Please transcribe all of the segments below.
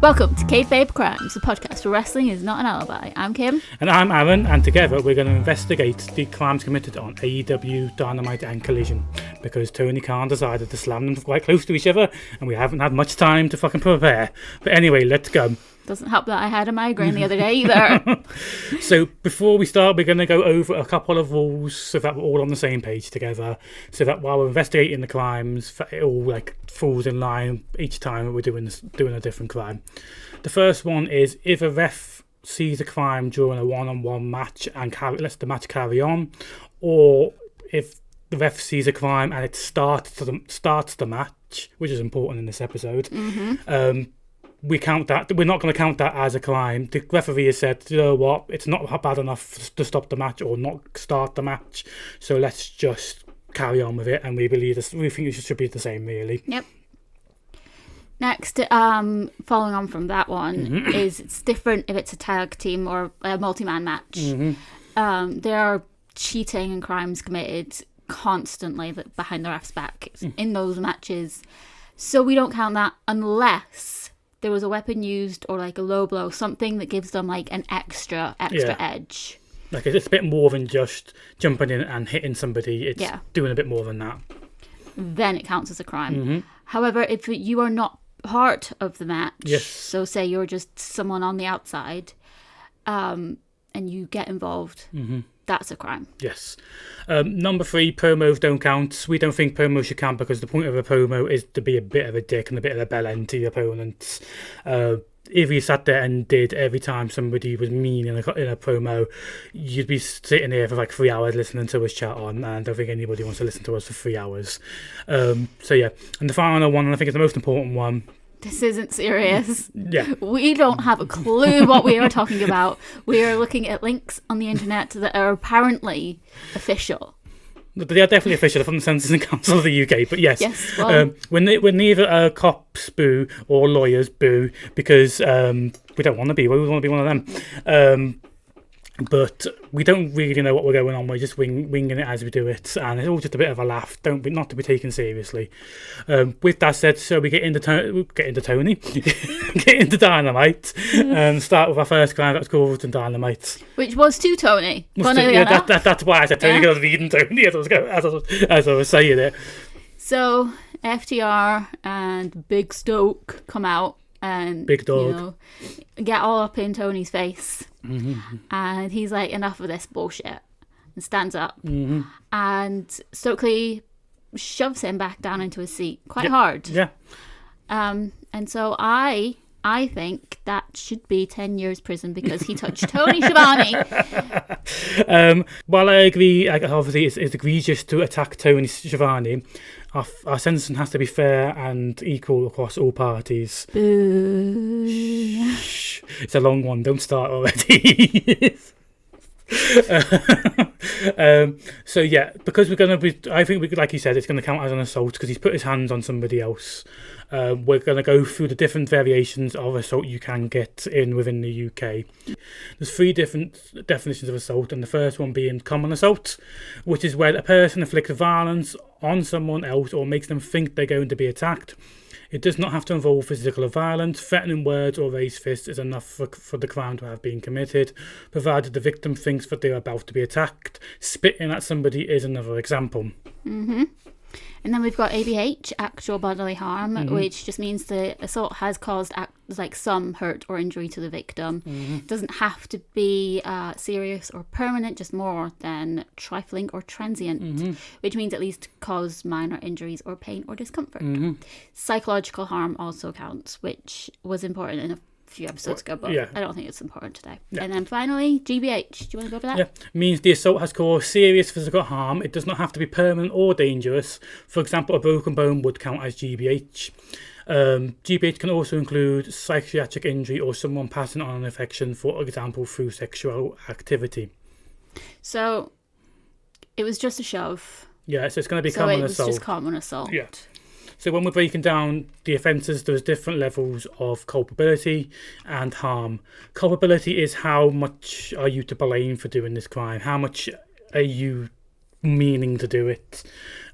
Welcome to Kayfabe Crimes, the podcast where wrestling is not an alibi. I'm Kim. And I'm Aaron, and together we're going to investigate the crimes committed on AEW, Dynamite and Collision, because Tony Khan decided to slam them quite close to each other, and we haven't had much time to fucking prepare. But anyway, let's go. Doesn't help that I had a migraine the other day either. So before we start, we're going to go over a couple of rules so that we're all on the same page together, so that while we're investigating the crimes, that it all falls in line each time we're doing a different crime. The first one is if a ref sees a crime during a one-on-one match and lets the match carry on, or if the ref sees a crime and it starts the match, which is important in this episode. We count that. We're not going to count that as a crime. The referee has said, you know what, it's not bad enough to stop the match or not start the match, so let's just carry on with it. And we think it should be the same, really. Yep. Next, following on from that one, is it's different if it's a tag team or a multi-man match. There are cheating and crimes committed constantly behind the ref's back in those matches, so we don't count that unless there was a weapon used or a low blow, something that gives them an extra edge. It's a bit more than just jumping in and hitting somebody. It's doing a bit more than that. Then it counts as a crime. However, if you are not part of the match, so say you're just someone on the outside, and you get involved, that's a crime. Yes. Number 3, promos don't count. We don't think promos should count because the point of a promo is to be a bit of a dick and a bit of a bell end to your opponents. If you sat there and did every time somebody was mean in a promo, you'd be sitting here for 3 hours listening to us chat on, and I don't think anybody wants to listen to us for 3 hours. So yeah, and the final one, and I think it's the most important one. This isn't serious. Yeah. We don't have a clue what we are talking about. We are looking at links on the internet that are apparently official. They are definitely official from the Sentencing Council of the UK, but yes. Well, when neither cops boo or lawyers boo, because we don't want to be. We want to be one of them. But we don't really know what we're going on. We're just winging it as we do it, and it's all just a bit of a laugh. Not to be taken seriously. With that said, so we get into Tony, get into Dynamite, and start with our first crime that was called Dynamite, which was to Tony. That's why I said Tony, because I was reading Tony as I was saying it. So FTR and Big Stoke come out and Big Dog get all up in Tony's face. And he's like, enough of this bullshit, and stands up. And Stokely shoves him back down into his seat quite hard. And so I think that should be 10 years prison because he touched Tony Schiavone. While I agree, obviously it's egregious to attack Tony Schiavone, our sentencing has to be fair and equal across all parties. Boo. Shh. It's a long one. Don't start already. So yeah, because we're going to be, I think like you said, it's going to count as an assault because he's put his hands on somebody else. We're going to go through the different variations of assault you can get within the UK. There's 3 different definitions of assault, and the first one being common assault, which is where a person inflicts violence on someone else or makes them think they're going to be attacked. It does not have to involve physical violence. Threatening words or raised fists is enough for the crime to have been committed, provided the victim thinks that they're about to be attacked. Spitting at somebody is another example. And then we've got ABH, actual bodily harm, which just means the assault has caused some hurt or injury to the victim. It doesn't have to be serious or permanent, just more than trifling or transient, which means at least cause minor injuries or pain or discomfort. Psychological harm also counts, which was important in a few episodes ago, but I don't think it's important today. And then finally, GBH. Do you want to go over that? Yeah, means the assault has caused serious physical harm. It does not have to be permanent or dangerous. For example, a broken bone would count as GBH. GBH can also include psychiatric injury or someone passing on an infection, for example, through sexual activity. So it was just a shove. Yeah, so it's going to be common assault. So it was just common assault. Yeah. So when we're breaking down the offences, there's different levels of culpability and harm. Culpability is how much are you to blame for doing this crime? How much are you meaning to do it?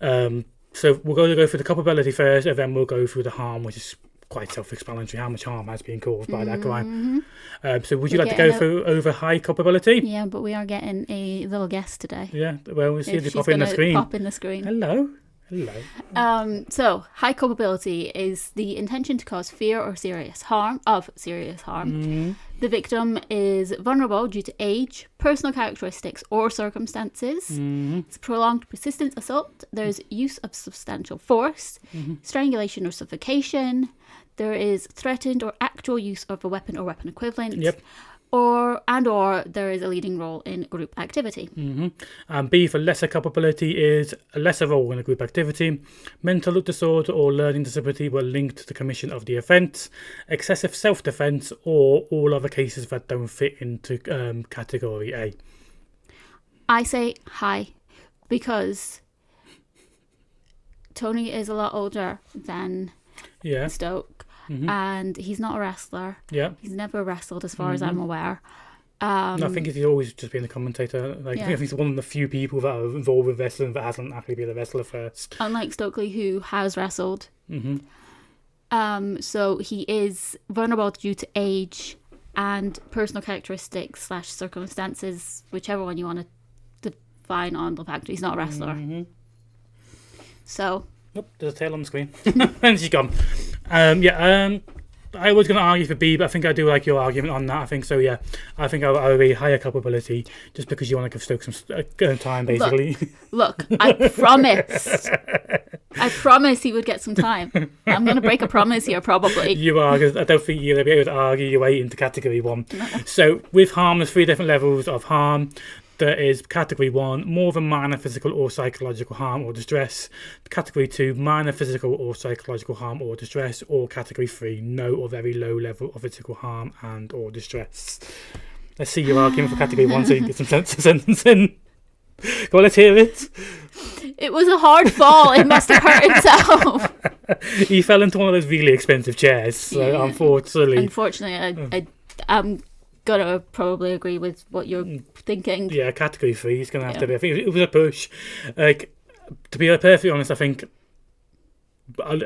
So we're going to go through the culpability first, and then we'll go through the harm, which is quite self-explanatory how much harm has been caused by that crime. So would you like to go through over high culpability? Yeah, but we are getting a little guest today. Yeah, well, we'll see if they she's pop in the screen. Pop in the screen. Hello. So high culpability is the intention to cause fear or serious harm. The victim is vulnerable due to age, personal characteristics or circumstances. It's prolonged persistent assault. There's use of substantial force, strangulation or suffocation. There is threatened or actual use of a weapon or weapon equivalent. Or there is a leading role in group activity. And B for lesser culpability is a lesser role in a group activity. Mental disorder or learning disability were linked to the commission of the offence. Excessive self-defence or all other cases that don't fit into category A. I say high because Tony is a lot older than Stoke. And he's not a wrestler. He's never wrestled as far as I'm aware. I think he's always just been a commentator. I think he's one of the few people that are involved with wrestling that hasn't actually been a wrestler first. Unlike Stokely, who has wrestled. So he is vulnerable due to age and personal characteristics / circumstances, whichever one you want to define on the fact that he's not a wrestler. So... Oh, there's a tail on the screen. And she's gone. I was going to argue for B, but I think I do like your argument on that. I think so, yeah. I think I'll be higher culpability just because you want to give Stoke some time, basically. Look, I promised he would get some time. I'm going to break a promise here, probably. You are, because I don't think you'll be able to argue your way into category 1. No. So, with harm, there's 3 different levels of harm. There is category 1, more than minor physical or psychological harm or distress. Category 2, minor physical or psychological harm or distress. Or category 3, no or very low level of physical harm and or distress. Let's see your argument for category 1 so you can get some sense of sentence in. Go on, let's hear it. It was a hard fall. It must have hurt himself. He fell into one of those really expensive chairs. So Unfortunately, I'm gonna probably agree with what you're thinking. Yeah, category 3 is gonna have to be. I think it was a push. Like, to be perfectly honest, I think a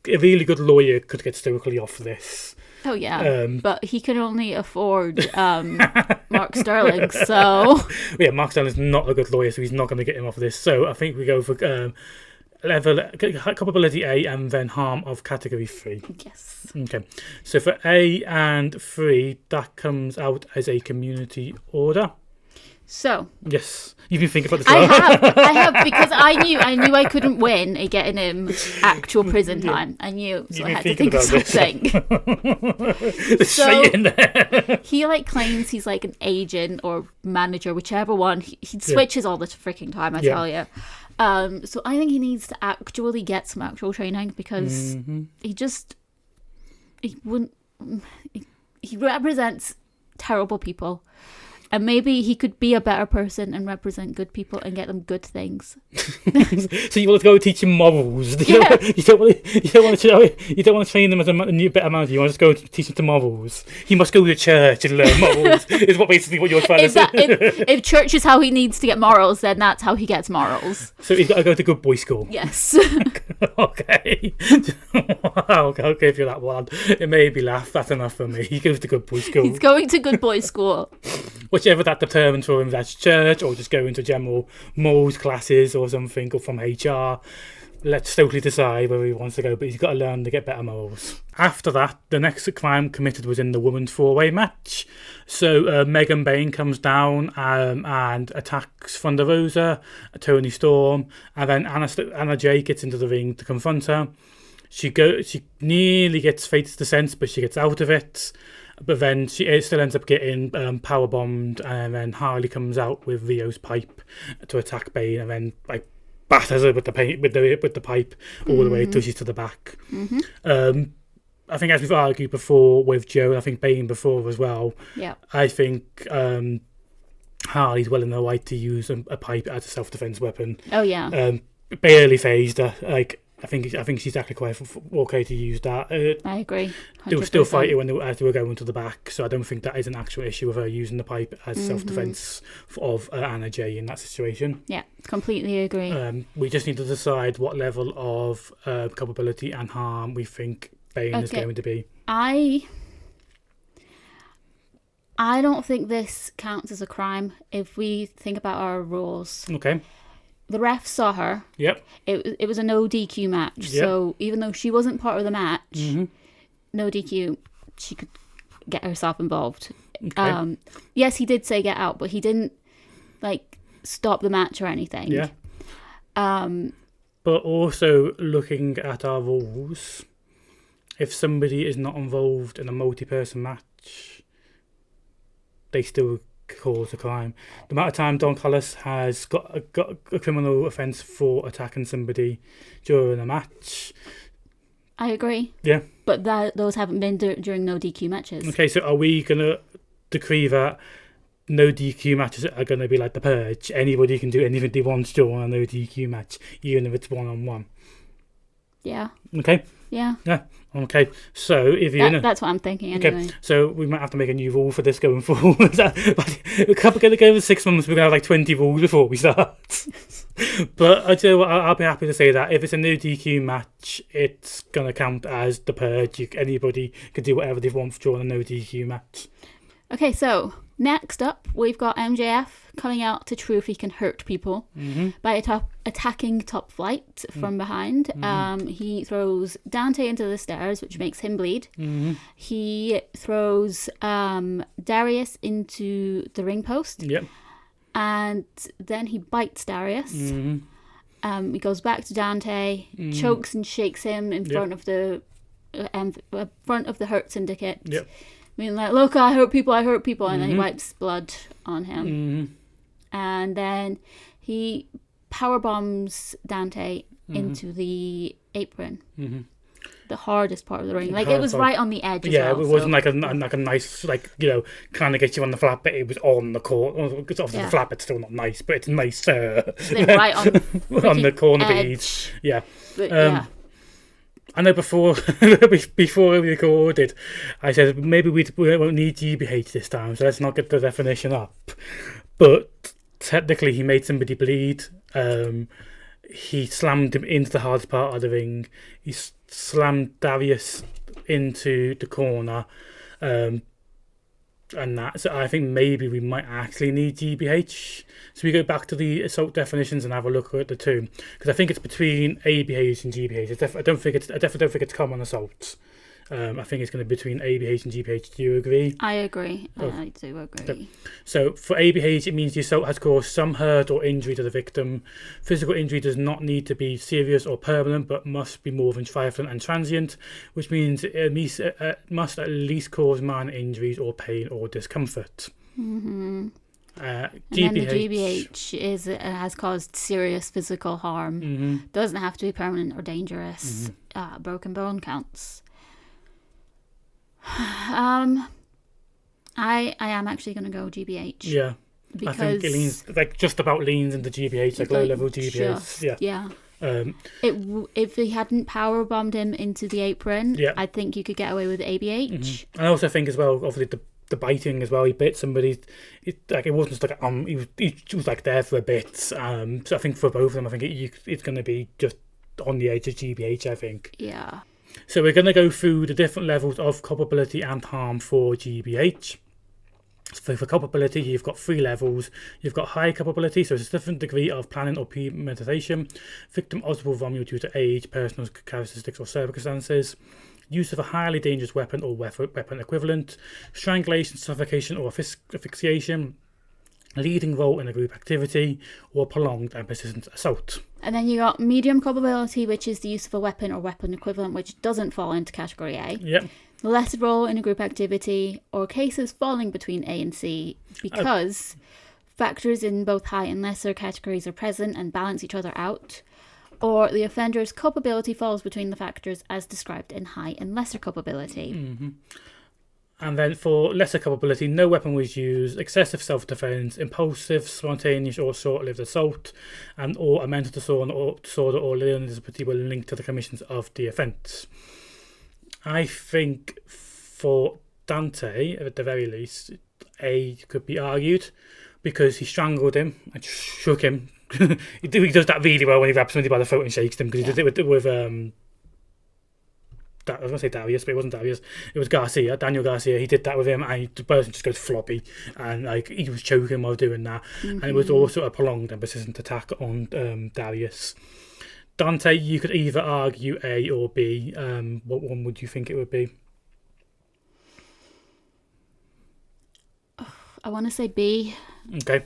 really good lawyer could get Stokely off this. Oh yeah, but he can only afford Mark Sterling. So Mark Sterling's not a good lawyer, so he's not going to get him off this. So I think we go for level culpability A and then harm of category 3. Yes. Okay. So for A and 3, that comes out as a community order. So yes, you've been thinking about this. I have because I knew I couldn't win at getting him actual prison time. I knew, so I had to think of something. So he claims he's like an agent or manager, whichever one. He switches all the freaking time. I tell you. So I think he needs to actually get some actual training because he represents terrible people. And maybe he could be a better person and represent good people and get them good things. So you want to go teach him morals? You don't want to train them as a new better manager. You want to just go teach him to morals. He must go to church and learn morals. Is basically what you're trying to say. If church is how he needs to get morals, then that's how he gets morals. So he's got to go to good boy school. Yes. Okay. I'll give you that one. It made me laugh. That's enough for me. He goes to good boy school. He's going to good boy school. Whichever that determines for him, that's church or just go into general morals classes or something, or from HR. Let Stokely decide where he wants to go, but he's got to learn to get better morals. After that, the next crime committed was in the women's 4-way match. So Megan Bain comes down and attacks Thunder Rosa, Tony Storm, and then Anna Jay gets into the ring to confront her. She nearly gets Fate's Descent, but she gets out of it. But then she still ends up getting power bombed, and then Harley comes out with Rio's pipe to attack Bane, and then batters her with the pipe all the way till she's to the back. I think, as we've argued before with Joe, and I think Bane before as well. Yeah. I think Harley's well in the right to use a pipe as a self-defense weapon. Oh yeah. Barely phased her. I think she's actually quite okay to use that. I agree. 100%. They were still fighting as they were going to the back, so I don't think that is an actual issue of her using the pipe as self-defense of Anna Jay in that situation. Yeah, completely agree. We just need to decide what level of culpability and harm we think Bane is going to be. I don't think this counts as a crime if we think about our rules. Okay. The ref saw her. Yep. It was a no DQ match. Yep. So even though she wasn't part of the match, no DQ, she could get herself involved. Okay. Yes, he did say get out, but he didn't like stop the match or anything. Yeah. But also looking at our rules, if somebody is not involved in a multi-person match, they still cause a crime. The amount of time Don Callis has got a criminal offence for attacking somebody during a match. I agree. Yeah. But those haven't been during no DQ matches. Okay, so are we going to decree that no DQ matches are going to be like the Purge? Anybody can do anything they want during a no DQ match, even if it's one-on-one. Yeah. Okay. Yeah. Yeah. Okay. So if you that's what I'm thinking anyway. Okay. So we might have to make a new rule for this going forward. We're going to go for 6 months. We're going to have like 20 rules before we start. But I tell you what, I'll be happy to say that if it's a no DQ match, it's going to count as the Purge. Anybody can do whatever they want during a no DQ match. Okay, so next up, we've got MJF coming out to prove he can hurt people by attacking Top Flight from behind. He throws Dante into the stairs, which makes him bleed. He throws Darius into the ring post. Yep. And then he bites Darius. He goes back to Dante, chokes and shakes him in front of the Hurt Syndicate. Yep. I mean, like, look, I hurt people, and then he wipes blood on him. And then he power bombs Dante into the apron. The hardest part of the ring. Like, it was right on the edge as well. Yeah, it wasn't like a nice, like, kind of get you on the flat bit. It was on the corner. Because obviously the flat bit's still not nice, but it's nicer. Right on on the corner beads. Yeah. But, I know before we recorded, I said maybe we won't need GBH this time, so let's not get the definition up. But technically, he made somebody bleed. He slammed him into the hardest part of the ring. He slammed Darius into the corner, and that. So I think maybe we might actually need GBH. So we go back to the assault definitions and have a look at the two, because I think it's between ABH and GBH. I definitely don't think it's common assault. I think it's going to be between ABH and GBH. Do you agree? I agree. I do agree. So for ABH, it means the assault has caused some hurt or injury to the victim. Physical injury does not need to be serious or permanent, but must be more than trifling and transient, which means it must at least cause minor injuries or pain or discomfort. And then the GBH has caused serious physical harm. Doesn't have to be permanent or dangerous. Broken bone counts. I am actually going to go GBH. Yeah, because I think it leans just about leans into GBH, like low level GBH. Yeah. If he hadn't power bombed him into the apron, I think you could get away with ABH. I also think as well, obviously the biting as well. He bit somebody. It wasn't just like he was like there for a bit. So I think for both of them, I think it's going to be just on the edge of GBH. I think. Yeah. So we're going to go through the different levels of culpability and harm for GBH. So for culpability, you've got 3 levels. You've got high culpability, so it's a different degree of planning or premeditation. Victim ultimate vulnerable due to age, personal characteristics or circumstances. Use of a highly dangerous weapon or weapon equivalent. Strangulation, suffocation or asphyxiation. Leading role in a group activity, or prolonged and persistent assault. And then you got medium culpability, which is the use of a weapon or weapon equivalent, which doesn't fall into category A. Yep. Lesser role in a group activity, or cases falling between A and C, because factors in both high and lesser categories are present and balance each other out, or the offender's culpability falls between the factors as described in high and lesser culpability. And then for lesser culpability, no weapon was used, excessive self-defense, impulsive, spontaneous or short-lived assault, and or a mental disorder or learning disability were linked to the commissions of the offence. I think for Dante, at the very least, A could be argued, because he strangled him and shook him. He does that really well when he grabs somebody by the throat and shakes them, because he did it with I was going to say Darius, but it wasn't Darius. It was Garcia, Daniel Garcia. He did that with him, and the person just goes floppy, and like he was choking while doing that. And it was also a prolonged and persistent attack on Darius. Dante, you could either argue A or B. What one would you think it would be? I want to say B. Okay.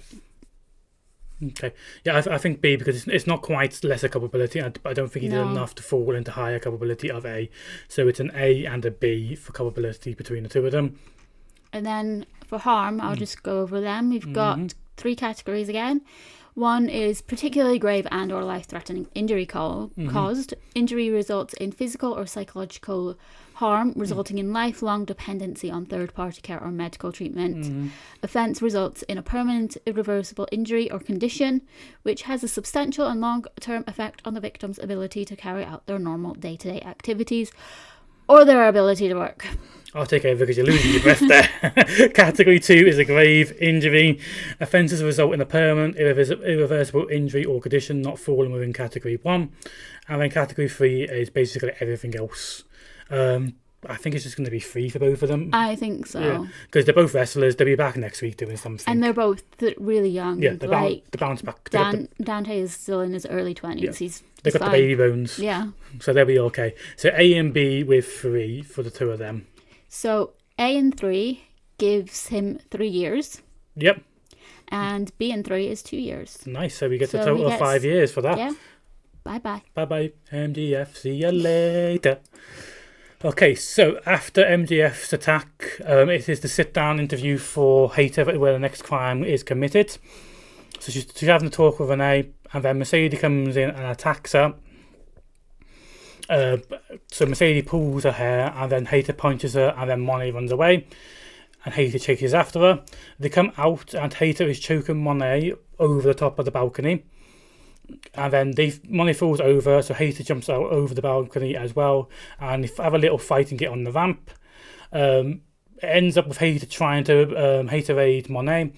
Yeah, I think B, because it's not quite lesser culpability. I don't think he did enough to fall into higher culpability of A. So it's an A and a B for culpability between the two of them. And then for harm, I'll just go over them. We've got 3 categories again. One is particularly grave and or life-threatening injury caused. Injury results in physical or psychological harm, resulting in lifelong dependency on third-party care or medical treatment. Offence results in a permanent, irreversible injury or condition, which has a substantial and long-term effect on the victim's ability to carry out their normal day-to-day activities or their ability to work. I'll take over because you're losing your breath there. Category 2 is a grave injury. Offences result in a permanent, irreversible injury or condition not falling within Category 1. And then Category 3 is basically everything else. I think it's just going to be 3 for both of them. I think so. Because they're both wrestlers. They'll be back next week doing something. And they're both really young. Yeah, they bounce back. Dante is still in his early 20s. They've got the baby bones. Yeah. So they'll be okay. So A and B with 3 for the two of them. So A and 3 gives him 3 years. Yep. And B and 3 is 2 years. Nice. So we get a total of 5 years for that. Yeah. Bye-bye. Bye-bye, MDF. See you later. Okay, so after MDF's attack, it is the sit-down interview for Hater where the next crime is committed. So she's having a talk with Renee, and then Mercedes comes in and attacks her. So Mercedes pulls her hair, and then Hater punches her, and then Monet runs away, and Hater chases after her. They come out, and Hater is choking Monet over the top of the balcony. And then Monet falls over, so Hater jumps out over the balcony as well, and they have a little fight and get on the ramp. It ends up with Hater trying to Hater-aid Monet,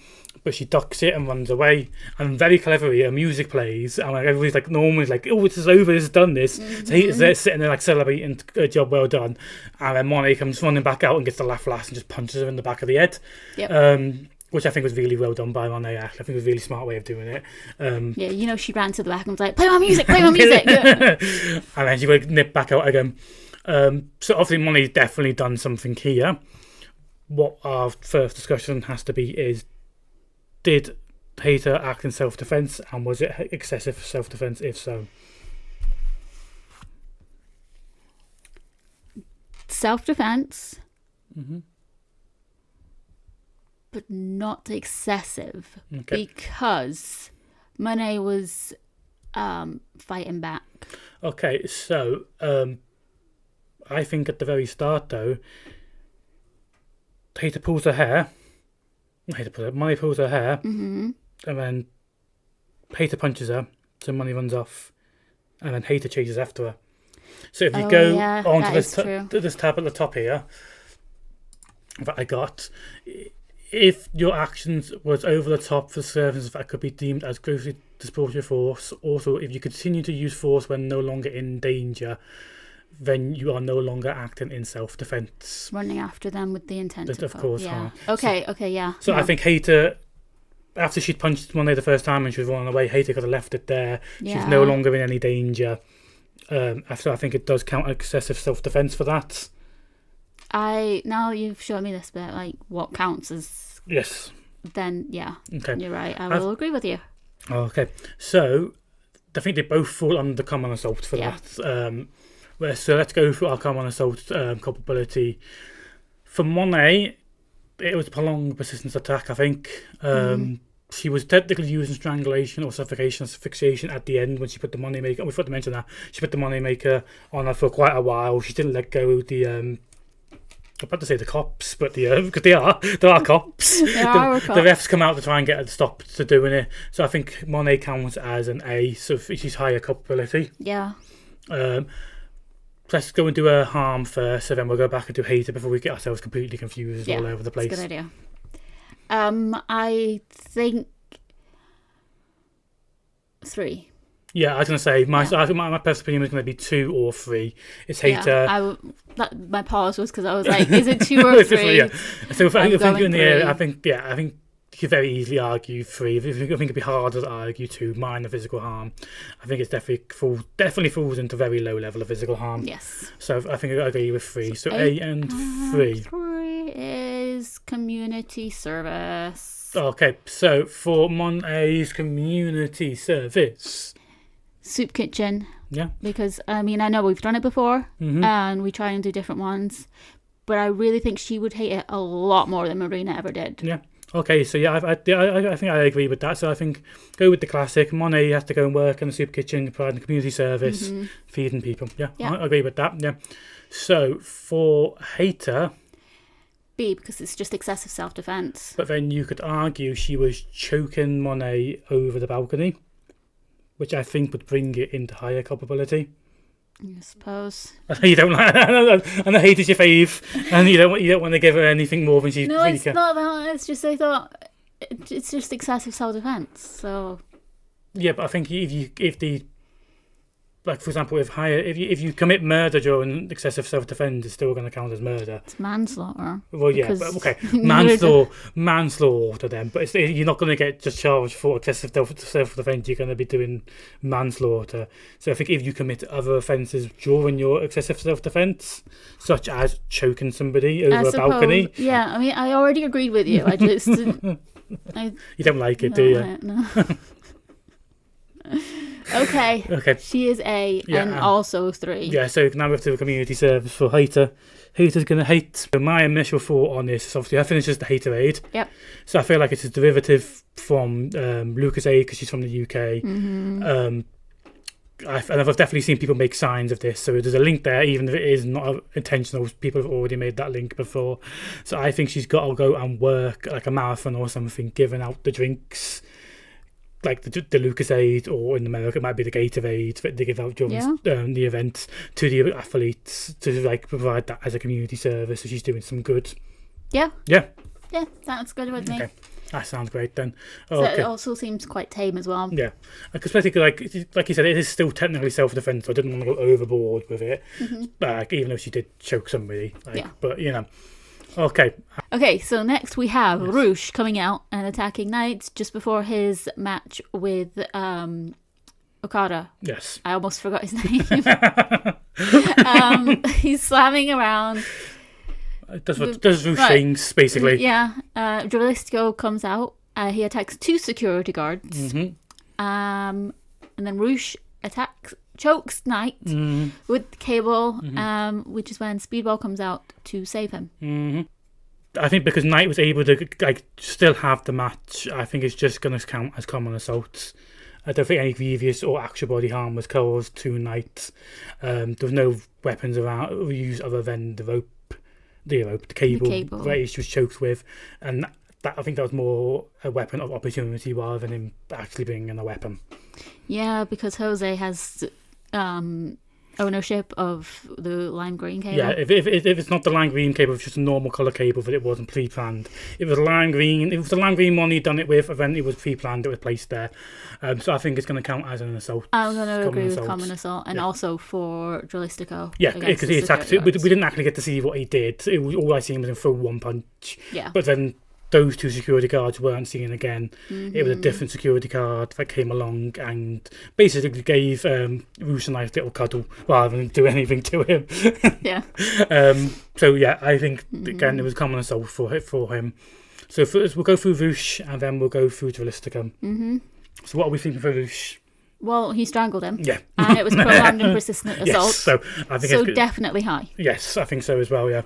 but she ducks it and runs away. And very cleverly, her music plays, and everybody's like, normally like, oh, this is over, this has done this. So Hater's there sitting there like celebrating a job well done, and then Monet comes running back out and gets the laugh last and just punches her in the back of the head. Yep. Which I think was really well done by Monet. I think it was a really smart way of doing it. Yeah, she ran to the back and was like, play my music. And then she would nip back out again. So obviously Monet's definitely done something here. What our first discussion has to be is, did Hater act in self-defense, and was it excessive self-defense? If so, self-defense, but not excessive, because Monet was fighting back. Okay, so I think at the very start though, Hater pulls her hair. Monet pulls her hair, and then Hater punches her, so Monet runs off, and then Hater chases after her. So if you go onto this tab at the top here that I got, if your actions was over the top for services that could be deemed as grossly disproportionate force, also if you continue to use force when no longer in danger, then you are no longer acting in self-defense. Running after them with the intent of course. Yeah. Okay, yeah. So I think Hater, after she'd punched Monet the first time and she was running away, Hater could have left it there. Yeah. She's no longer in any danger. So I think it does count excessive self-defense for that. Now you've shown me this bit, like what counts as... Yes. Then, yeah, okay. You're right. I will agree with you. Okay. So I think they both fall under common assault for that. So let's go through our common assault culpability. For Monet, it was a prolonged persistent attack, I think. She was technically using strangulation or suffocation as asphyxiation at the end when she put the moneymaker. We forgot to mention that. She put the moneymaker on her for quite a while. She didn't let go of the... I'm about to say the cops, but because there are cops. The refs come out to try and get her stopped to doing it. So I think Monet counts as an A, so she's higher culpability. Yeah. Let's go and do a harm first, so then we'll go back and do Hater before we get ourselves completely confused all over the place. That's a good idea. I think 3. Yeah, I was going to say, my personal opinion was going to be 2 or 3. It's Hater. Yeah, my pause was because I was like, is it 2 or 3? Yeah. So if you're in the area, I think you could very easily argue 3. I think it'd be harder to argue 2, minor physical harm. I think it's definitely falls into very low level of physical harm. Yes. So I think I agree with 3. So A and 3. 3 is community service. Okay, so for Mon A's community service. Soup kitchen. Yeah. Because, I know we've done it before, and we try and do different ones, but I really think she would hate it a lot more than Marina ever did. Yeah. Okay, so yeah, I think I agree with that. So I think go with the classic. Monet has to go and work in the soup kitchen, providing community service, feeding people. Yeah, I agree with that. Yeah. So for Hater, B, because it's just excessive self-defense. But then you could argue she was choking Monet over the balcony, which I think would bring it into higher culpability. I suppose. You don't like, and the hate is your fave, and you don't want to give her anything more than she. No, really it's can. not that. It's just I thought it's just excessive self-defense. So. Yeah, but I think if the like for example, if you commit murder during excessive self-defense, it's still going to count as murder. It's manslaughter. Well, yeah, but, okay, manslaughter then, but you're not going to get just charged for excessive self-defense. You're going to be doing manslaughter. So I think if you commit other offences during your excessive self-defense, such as choking somebody over a balcony, yeah, I already agreed with you. I just you don't like it, do you? No. Okay. She is A and also 3. Yeah, so now we have to do a community service for Hater. Hater's going to hate. So my initial thought on this is obviously I think it's just the Hater aid. Yep. So I feel like it's a derivative from Lucas aid because she's from the UK. And I've definitely seen people make signs of this. So there's a link there, even if it is not intentional. People have already made that link before. So I think she's got to go and work like a marathon or something, giving out the drinks. Like the Lucas aid, or in America it might be the Gatorade that they give out during the event to the athletes to like provide that as a community service. So she's doing some good. Yeah, that's good with me. Okay, that sounds great then. So it also seems quite tame as well. Yeah, especially like you said, it is still technically self-defense. So I didn't want to go overboard with it, even though she did choke somebody. But you know. Okay, so next we have Roosh coming out and attacking Knight just before his match with Okada. Yes. I almost forgot his name. He's slamming around. Does Roosh things, basically. Yeah. Dralistico comes out. He attacks 2 security guards. And then Roosh chokes Knight with the cable, which is when Speedball comes out to save him. I think because Knight was able to still have the match, I think it's just going to count as common assaults. I don't think any grievous or actual body harm was caused to Knight. There was no weapons used other than the cable that he was choked with, and I think that was more a weapon of opportunity rather than him actually being in a weapon. Yeah, because Jose has ownership of the lime green cable. Yeah, if it's not the lime green cable, it's just a normal colour cable that it wasn't pre-planned. If it was the lime green one he'd done it with, and then it was pre-planned, it was placed there. So I think it's going to count as an assault. I'm going to agree with common assault, and also for Dralistico. Yeah, because he attacked it. We didn't actually get to see what he did. All I seen was in full one punch. Yeah. But then those 2 security guards weren't seen again. It was a different security guard that came along and basically gave Roosh a nice little cuddle rather than do anything to him. Yeah. So yeah, I think again it was common assault for him. So first we'll go through Roosh and then we'll go through Dralistico. So what are we thinking for Roosh? Well, he strangled him. Yeah. And it was prolonged and persistent assault. Yes, so I think definitely high. Yes, I think so as well. Yeah.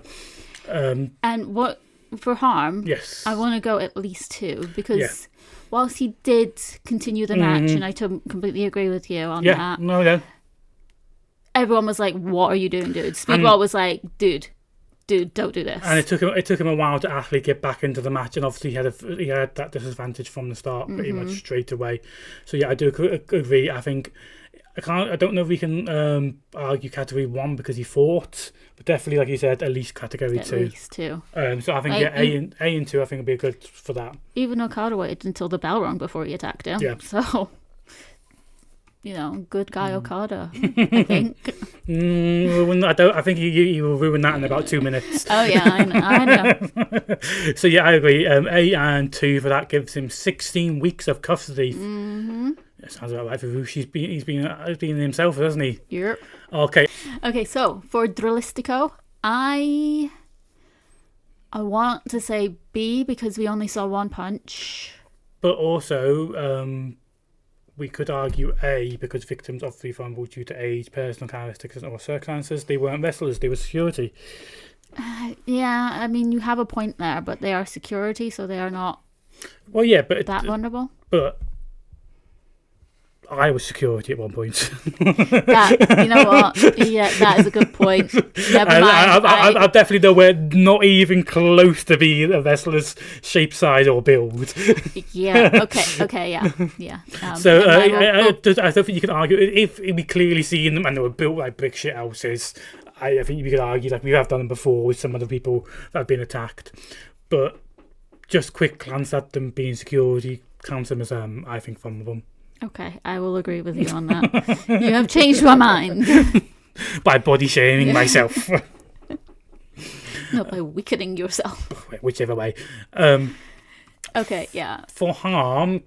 And what? For harm, yes, I want to go at least 2 because whilst he did continue the match, and I completely agree with you on that. Everyone was like, "What are you doing, dude?" Speedball was like, "Dude, don't do this." And it took him a while to actually get back into the match, and obviously he had that disadvantage from the start pretty much straight away. So yeah, I do agree. I think. I don't know if we can argue category 1 because he fought, but definitely, like you said, at least category 2. At least 2. So I think A and 2 I think would be good for that. Even Okada waited until the bell rang before he attacked him. Yeah. So good guy Okada, I think. I think you will ruin that in about 2 minutes. Oh, yeah, I know. So, yeah, I agree. 8 and 2 for that gives him 16 weeks of custody. Mm-hmm. That sounds about right for Roosh. He's been himself, hasn't he? Yep. Okay, so for Drilistico, I want to say B because we only saw one punch. But also, we could argue A because victims obviously fumbled due to age, personal characteristics, or circumstances. They weren't wrestlers; they were security. Yeah, I mean, you have a point there, but they are security, so they are not. Well, yeah, but that vulnerable. But I was security at one point. You know what? Yeah, that is a good point. Never mind. I'm definitely nowhere not even close to being a wrestler's shape, size, or build. Yeah. Okay. Yeah. So I don't think you can argue if we clearly seen them and they were built like brick shit houses. I think we could argue like we have done them before with some other people that have been attacked, but just quick glance at them being security counts them as I think vulnerable. Okay, I will agree with you on that. You have changed my mind. By body shaming myself. No, by weakening yourself. Whichever way. Okay, yeah. For harm,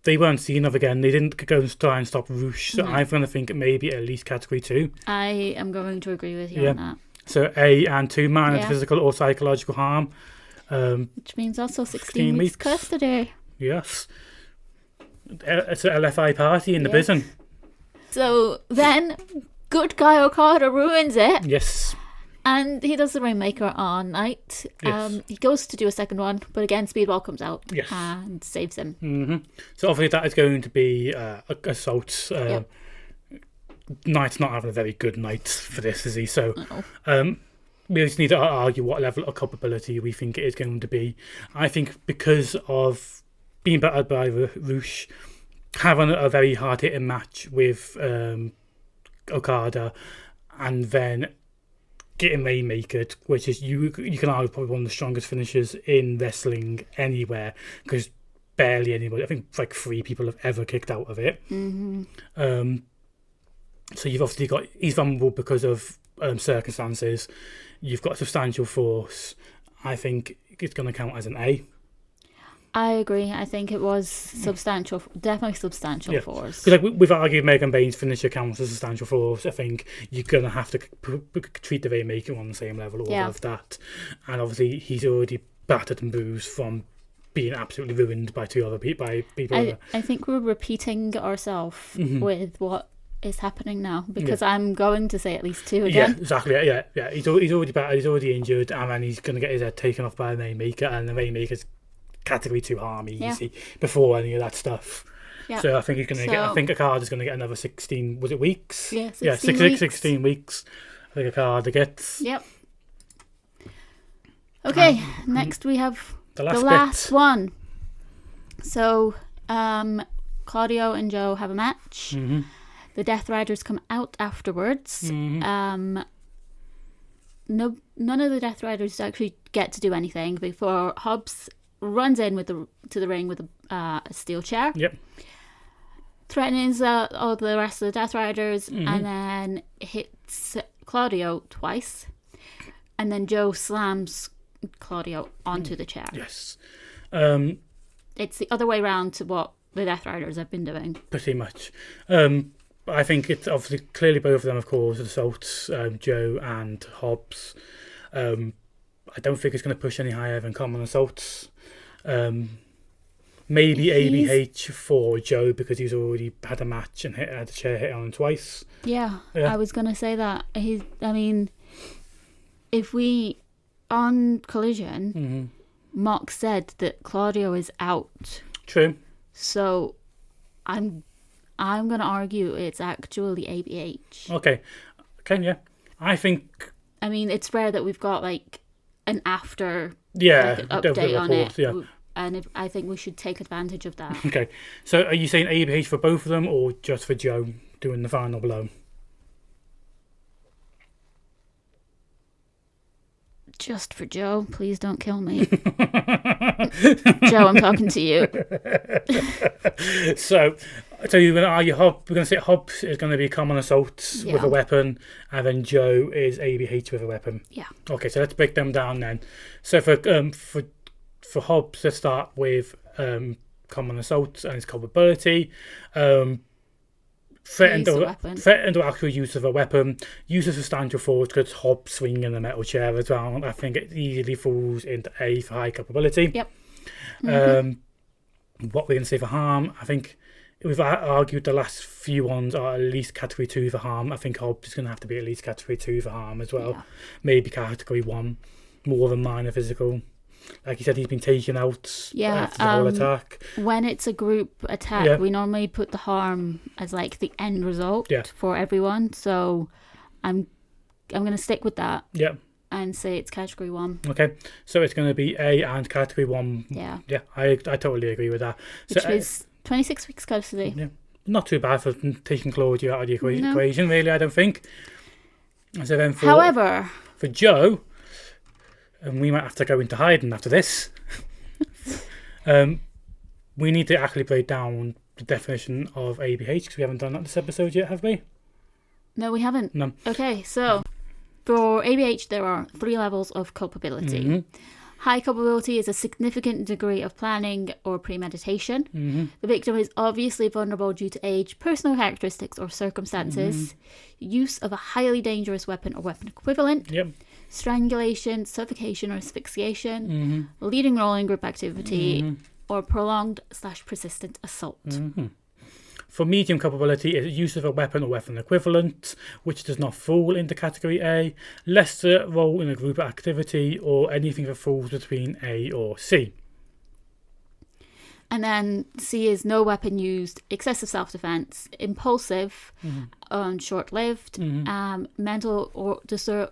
they weren't seen of again. They didn't go and try and stop Roosh. So I'm going to think maybe at least category 2. I am going to agree with you on that. So A and 2, minor physical or psychological harm. Which means also 16 weeks custody. Yes. It's an LFI party in the prison. So then, good guy Okada ruins it. Yes. And he does the Rainmaker on night. Yes. He goes to do a second one, but again, Speedball comes out and saves him. Mm-hmm. So obviously that is going to be assault. Knight's not having a very good night for this, is he? So we just need to argue what level of culpability we think it is going to be. I think because of being battered by Roosh, having a very hard-hitting match with Okada, and then getting Rainmakered, which is you can argue probably one of the strongest finishers in wrestling anywhere, because barely anybody, I think like 3 people have ever kicked out of it. Mm-hmm. So you've obviously got, he's vulnerable because of circumstances. You've got substantial force. I think it's going to count as an A. I agree. I think it was substantial, definitely substantial force. Because like we've argued Megan Bain's finisher counts as substantial force. I think you're going to have to treat the Rainmaker on the same level or above that. And obviously he's already battered and bruised from being absolutely ruined by 2 other people. I think we're repeating ourselves with what is happening now, because I'm going to say at least 2 again. Yeah, exactly. Yeah. He's already battered, he's already injured, and then he's going to get his head taken off by the Rainmaker, and the Rainmaker's category 2 harm easy before any of that stuff. Yeah. So I think he's going to get. I think Okada's going to get another 16. Was it weeks? Yeah, 16 weeks. I think Okada gets. Yep. Okay, next we have the last one. So, Claudio and Joe have a match. Mm-hmm. The Death Riders come out afterwards. Mm-hmm. None of the Death Riders actually get to do anything before Hobbs runs in to the ring with a steel chair. Yep. Threatens all the rest of the Death Riders, and then hits Claudio twice, and then Joe slams Claudio onto the chair. Yes. It's the other way around to what the Death Riders have been doing. Pretty much. I think it's obviously clearly both of them, of course, assaults, Joe and Hobbs. I don't think it's going to push any higher than common assaults. Maybe ABH for Joe because he's already had a match and had a chair hit on him twice. Yeah, I was going to say that. If we, on Collision, Mock said that Claudio is out. True. So I'm going to argue it's actually ABH. Okay, yeah. I think... I mean, it's rare that we've got, like, an after update on it. Yeah. And I think we should take advantage of that. Okay. So are you saying ABH for both of them or just for Joe doing the final blow? Just for Joe. Please don't kill me. Joe, I'm talking to you. So So you're going to argue We're going to say Hobbs is going to be common assault with a weapon, and then Joe is ABH with a weapon. Yeah. Okay, so let's break them down then. So for Hobbs, let's start with common assault and its culpability. Threatened or actual use of a weapon, use of substantial force, because Hobbs swinging a metal chair as well. I think it easily falls into A for high culpability. Yep. What we're going to say for harm, I think we've argued the last few ones are at least category 2 for harm. I think Hobbs is going to have to be at least category 2 for harm as well. Yeah. Maybe category 1, more than minor physical. Like you said, he's been taken out after the whole attack. When it's a group attack, we normally put the harm as like the end result for everyone. So I'm going to stick with that. Yeah. And say it's category 1. Okay, so it's going to be A and category 1. Yeah. Yeah, I totally agree with that. Which is 26 weeks custody. Yeah, not too bad for taking Claudio out of the equation, really, I don't think. So then However, for Joe, and we might have to go into hiding after this, we need to actually break down the definition of ABH, because we haven't done that this episode yet, have we? No, we haven't. No. Okay, so for ABH, there are 3 levels of culpability. High culpability is a significant degree of planning or premeditation. The victim is obviously vulnerable due to age, personal characteristics, or circumstances. Use of a highly dangerous weapon or weapon equivalent. Strangulation, suffocation, or asphyxiation. Leading role in group activity, or prolonged/persistent assault. For medium culpability, it's use of a weapon or weapon equivalent, which does not fall into category A, lesser role in a group activity, or anything that falls between A or C. And then C is no weapon used, excessive self-defense, impulsive, short-lived, mental or disorder.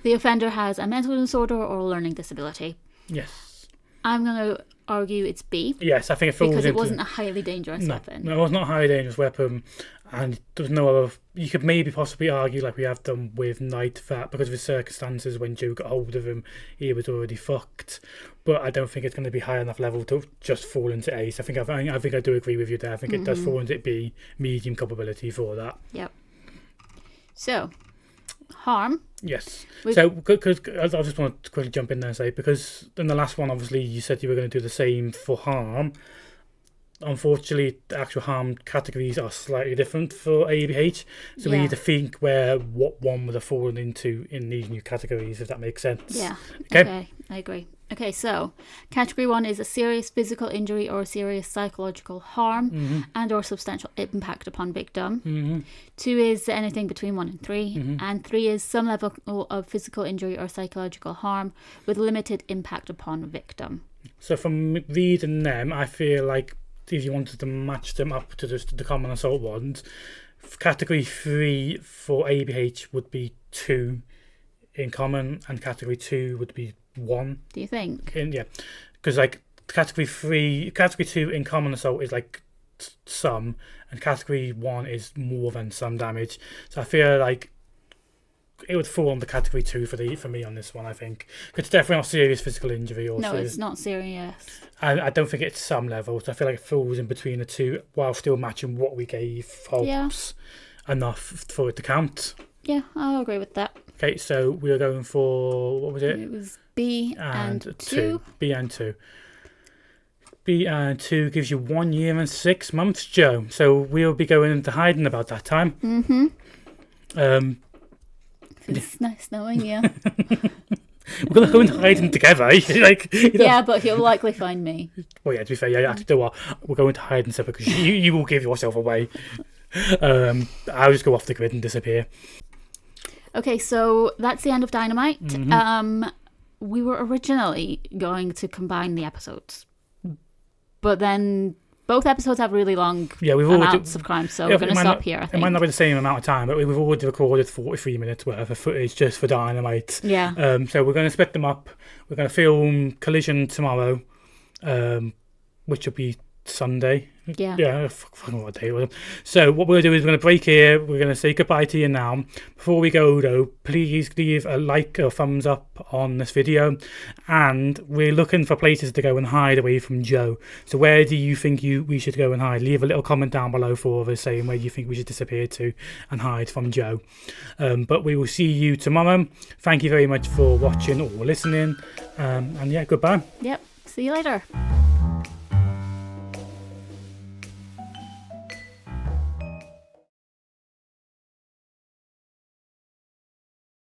The offender has a mental disorder or a learning disability. Yes. I'm going to argue it's B. Yes, I think it falls because it wasn't a highly dangerous weapon. No, it was not a highly dangerous weapon, and there's no other. You could maybe possibly argue, like we have done with Knight, that because of his circumstances when Joe got hold of him, he was already fucked. But I don't think it's going to be high enough level to just fall into A. So I think I do agree with you there. I think it does fall into B, medium culpability for that. Yep. So, harm. Yes. So, because I just want to quickly jump in there and say, because in the last one, obviously, you said you were going to do the same for harm. Unfortunately, the actual harm categories are slightly different for ABH. So we need to think what one would have fallen into in these new categories, if that makes sense. Yeah. Okay, I agree. Okay, so category 1 is a serious physical injury or serious psychological harm and or substantial impact upon victim. 2 is anything between 1 and 3. And 3 is some level of physical injury or psychological harm with limited impact upon victim. So from reading them, I feel like if you wanted to match them up to the common assault ones, category 3 for ABH would be 2 in common, and category 2 would be 1. Do you think? Yeah, because like category 2 in common assault is like some, and category 1 is more than some damage. So I feel like it would fall on the category 2 for me on this one. I think it's definitely not serious physical injury. Or no, it's not serious. I don't think it's some level. So I feel like it falls in between the two while still matching what we gave Hobbs enough for it to count. Yeah, I'll agree with that. Okay, so we are going for, what was it? It was B and 2. B and 2. B and 2 gives you 1 year and 6 months, Joe. So we'll be going into hiding about that time. It's nice knowing you. We're going to go into hiding together. Yeah, but he'll likely find me. Well, yeah, to be fair, yeah, actually, do what? We're going to hide and stuff because you will give yourself away. I'll just go off the grid and disappear. Okay, so that's the end of Dynamite. We were originally going to combine the episodes, but then both episodes have really long amounts of crime, so we're going to stop here, I think. It might not be the same amount of time, but we've already recorded 43 minutes worth of footage just for Dynamite. Yeah. So we're going to split them up. We're going to film Collision tomorrow, which will be Sunday, Yeah. Fucking what day it was. So what we're going to do is we're going to break here. We're going to say goodbye to you now. Before we go, though, please leave a like or thumbs up on this video. And we're looking for places to go and hide away from Joe. So where do you think we should go and hide? Leave a little comment down below for us saying where you think we should disappear to and hide from Joe. But we will see you tomorrow. Thank you very much for watching or listening. And yeah, goodbye. Yep. See you later.